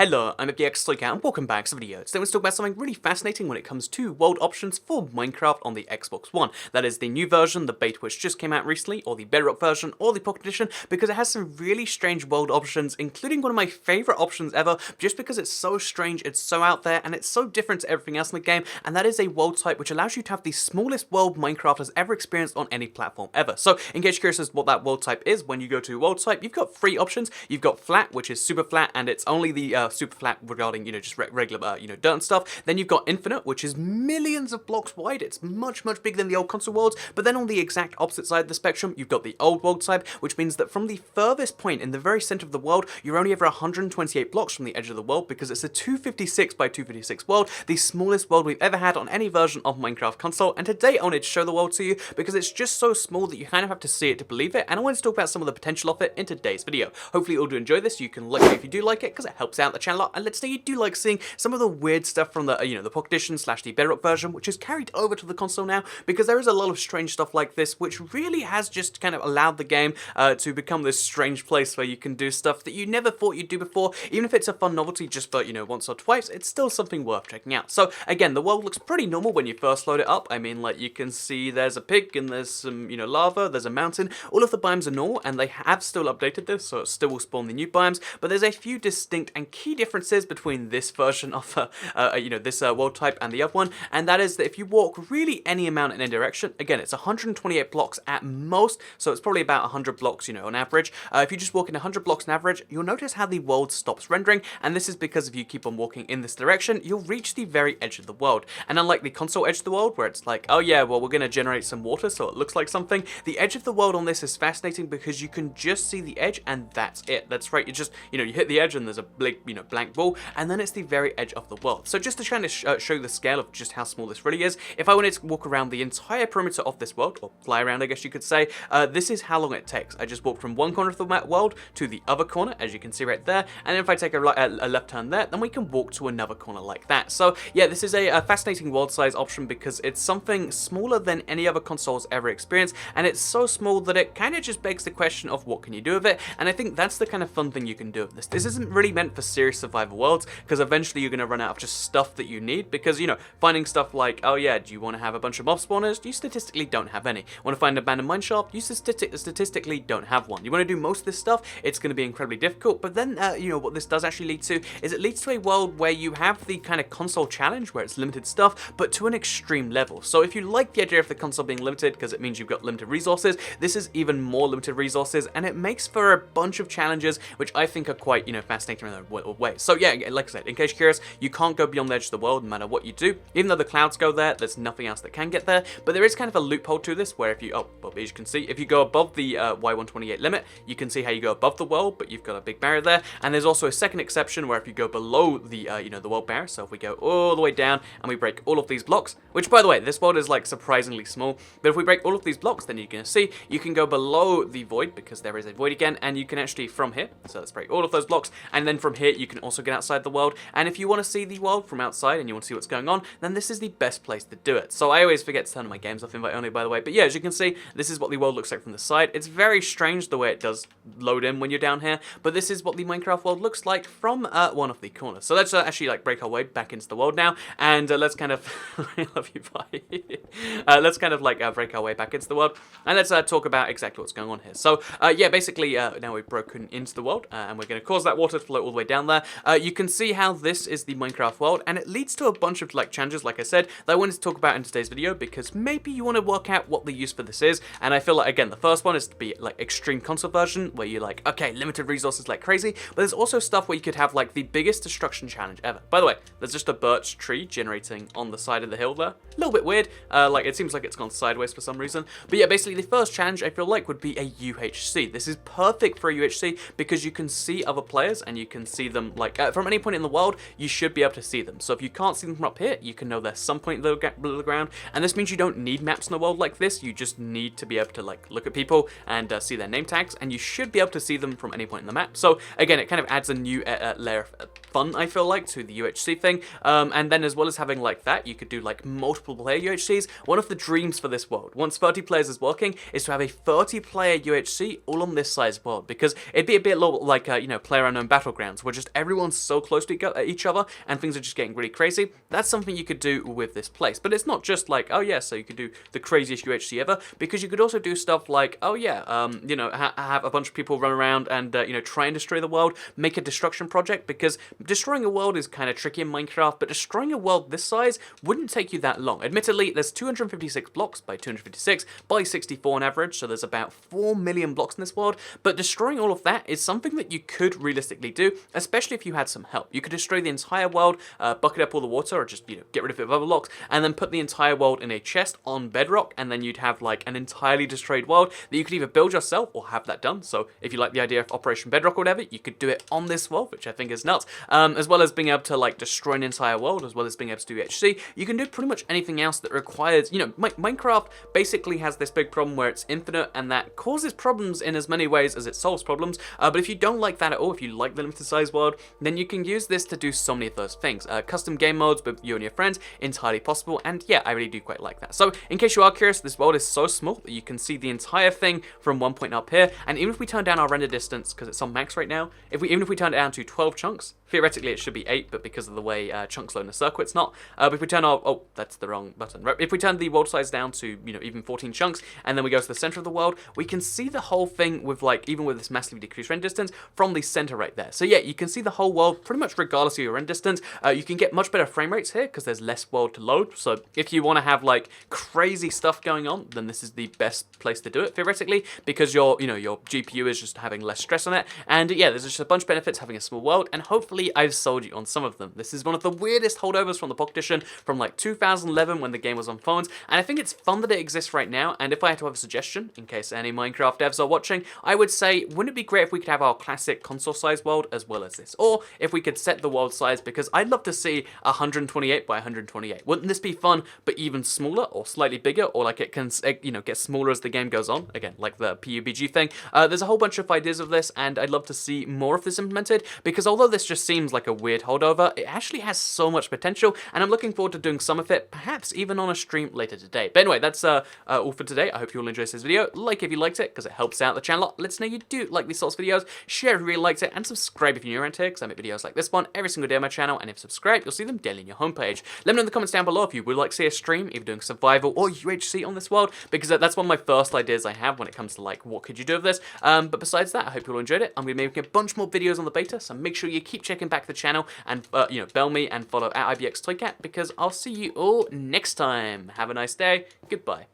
Hello, I'm Elgato and welcome back to the video. Today we're talking about something really fascinating when it comes to world options for Minecraft on the Xbox One. That is the new version, the beta which just came out recently, or the Bedrock version, or the Pocket Edition, because it has some really strange world options, including one of my favourite options ever, just because it's so strange, it's so out there, and it's so different to everything else in the game, and that is a world type which allows you to have the smallest world Minecraft has ever experienced on any platform ever. So, in case you're curious as to what that world type is, when you go to world type, you've got three options. You've got flat, which is super flat, and it's only the super flat regarding, just regular, dirt and stuff. Then you've got infinite, which is millions of blocks wide. It's much bigger than the old console worlds. But then on the exact opposite side of the spectrum, you've got the old world type, which means that from the furthest point in the very center of the world, you're only ever 128 blocks from the edge of the world, because it's a 256 by 256 world, the smallest world we've ever had on any version of Minecraft console. And today I wanted to show the world to you because it's just so small that you kind of have to see it to believe it. And I wanted to talk about some of the potential of it in today's video. Hopefully you'll do enjoy this. You can like it if you do like it, because it helps out the channel a lot. And let's say you do like seeing some of the weird stuff from the the Pocket Edition / the Bedrock version, which is carried over to the console now, because there is a lot of strange stuff like this, which really has just kind of allowed the game to become this strange place where you can do stuff that you never thought you'd do before. Even if it's a fun novelty just for once or twice, it's still something worth checking out. So again, the world looks pretty normal when you first load it up. I mean, like, you can see there's a pig and there's some lava, there's a mountain. All of the biomes are normal, and they have still updated this, so it still will spawn the new biomes. But there's a few distinct and key differences between this version of this world type and the other one, and that is that if you walk really any amount in any direction, again, it's 128 blocks at most, so it's probably about 100 blocks on average. If you just walk in 100 blocks on average, you'll notice how the world stops rendering, and this is because if you keep on walking in this direction, you'll reach the very edge of the world. And unlike the console edge of the world, where it's like, oh yeah, well, we're going to generate some water so it looks like something, the edge of the world on this is fascinating because you can just see the edge and that's it. That's right, you just, you hit the edge and there's a big, blank wall, and then it's the very edge of the world. So just to kind of show the scale of just how small this really is, if I wanted to walk around the entire perimeter of this world, or fly around, I guess you could say, this is how long it takes. I just walked from one corner of the world to the other corner, as you can see right there, and if I take a left turn there, then we can walk to another corner like that. So yeah, this is a fascinating world size option because it's something smaller than any other console's ever experienced, and it's so small that it kind of just begs the question of what can you do with it, and I think that's the kind of fun thing you can do with this. This isn't really meant for serious survival worlds, because eventually you're going to run out of just stuff that you need, because finding stuff like, oh yeah, do you want to have a bunch of mob spawners? You statistically don't have any. Want to find an abandoned mine shaft? You statistically don't have one. You want to do most of this stuff, it's going to be incredibly difficult, but then what this does actually lead to is it leads to a world where you have the kind of console challenge where it's limited stuff, but to an extreme level. So if you like the idea of the console being limited because it means you've got limited resources, this is even more limited resources, and it makes for a bunch of challenges which I think are quite fascinating in their way. So yeah, like I said, in case you're curious, you can't go beyond the edge of the world no matter what you do. Even though the clouds go there, there's nothing else that can get there, but there is kind of a loophole to this where if you, as you can see, if you go above the Y128 limit, you can see how you go above the world, but you've got a big barrier there. And there's also a second exception where if you go below the the world barrier, so if we go all the way down and we break all of these blocks, which by the way, this world is like surprisingly small, but if we break all of these blocks, then you're going to see you can go below the void, because there is a void again, and you can actually from here, so let's break all of those blocks, and then from here you can also get outside the world. And if you want to see the world from outside and you want to see what's going on, then this is the best place to do it. So I always forget to turn my games off invite only, by the way, but yeah, as you can see, this is what the world looks like from the side. It's very strange the way it does load in when you're down here, but this is what the Minecraft world looks like from one of the corners. So let's actually break our way back into the world now, and let's kind of I love you, bye. Let's kind of break our way back into the world, and let's talk about exactly what's going on here. So yeah, basically now we've broken into the world, and we're going to cause that water to flow all the way down there. You can see how this is the Minecraft world, and it leads to a bunch of challenges, like I said, that I wanted to talk about in today's video, because maybe you want to work out what the use for this is. And I feel like, again, the first one is to be extreme console version, where you're okay, limited resources like crazy, but there's also stuff where you could have the biggest destruction challenge ever. By the way, there's just a birch tree generating on the side of the hill there. A little bit weird, it seems like it's gone sideways for some reason. But yeah, basically the first challenge I feel like would be a UHC. This is perfect for a UHC because you can see other players and you can see them from any point in the world, you should be able to see them. So if you can't see them from up here, you can know there's some point below the ground, and this means you don't need maps in the world like this. You just need to be able to look at people and see their name tags, and you should be able to see them from any point in the map. So again, it kind of adds a new layer of fun, I feel like, to the UHC thing. And then as well as having like that, you could do like multiple player UHCs. One of the dreams for this world, once 30 players is working, is to have a 30 player UHC all on this size world, because it'd be a bit like PlayerUnknown Battlegrounds, where just everyone's so close to each other and things are just getting really crazy. That's something you could do with this place. But it's not just like, oh yeah, so you could do the craziest UHC ever, because you could also do stuff like, oh yeah, have a bunch of people run around and try and destroy the world, make a destruction project, because destroying a world is kind of tricky in Minecraft, but destroying a world this size wouldn't take you that long. Admittedly, there's 256 blocks by 256 by 64 on average, so there's about 4 million blocks in this world, but destroying all of that is something that you could realistically do, especially if you had some help. You could destroy the entire world, bucket up all the water, or just get rid of it with other blocks, and then put the entire world in a chest on bedrock, and then you'd have like an entirely destroyed world that you could either build yourself or have that done. So if you like the idea of Operation Bedrock or whatever, you could do it on this world, which I think is nuts. As well as being able to like destroy an entire world, as well as being able to do HC, you can do pretty much anything else that requires, Minecraft basically has this big problem where it's infinite, and that causes problems in as many ways as it solves problems. But if you don't like that at all, if you like the limited size world, then you can use this to do so many of those things. Custom game modes with you and your friends, entirely possible, and yeah, I really do quite like that. So in case you are curious, this world is so small that you can see the entire thing from one point up here, and even if we turn down our render distance, because it's on max right now, even if we turn it down to 12 chunks, theoretically it should be 8, but because of the way chunks load in a circle, it's not. But if we turn our, oh, that's the wrong button. Right? If we turn the world size down to, even 14 chunks, and then we go to the center of the world, we can see the whole thing with like, even with this massively decreased render distance, from the center right there. So yeah, you can see the whole world pretty much regardless of your render distance. You can get much better frame rates here because there's less world to load. So if you want to have like crazy stuff going on, then this is the best place to do it theoretically, because your GPU is just having less stress on it. And yeah, there's just a bunch of benefits having a small world, and hopefully I've sold you on some of them. This is one of the weirdest holdovers from the Pocket Edition from like 2011 when the game was on phones, and I think it's fun that it exists right now. And if I had to have a suggestion, in case any Minecraft devs are watching, I would say, wouldn't it be great if we could have our classic console size world as well as this? Or if we could set the world size, because I'd love to see 128 by 128. Wouldn't this be fun, but even smaller or slightly bigger, or like it can, get smaller as the game goes on? Again, like the PUBG thing. There's a whole bunch of ideas of this, and I'd love to see more of this implemented, because although this just seems like a weird holdover, it actually has so much potential, and I'm looking forward to doing some of it, perhaps even on a stream later today. But anyway, that's all for today. I hope you all enjoyed this video. Like if you liked it, because it helps out the channel a lot. Let us know you do like these sorts of videos. Share if you really liked it, and subscribe if you're new around here, because I make videos like this one every single day on my channel, and if you subscribe, you'll see them daily on your homepage. Let me know in the comments down below if you would like to see a stream, either doing survival or UHC on this world, because that's one of my first ideas I have when it comes to like, what could you do with this? But besides that, I hope you all enjoyed it. I'm going to be making a bunch more videos on the beta, so make sure you keep checking back the channel and, bell me and follow at IBX Toycat, because I'll see you all next time. Have a nice day. Goodbye.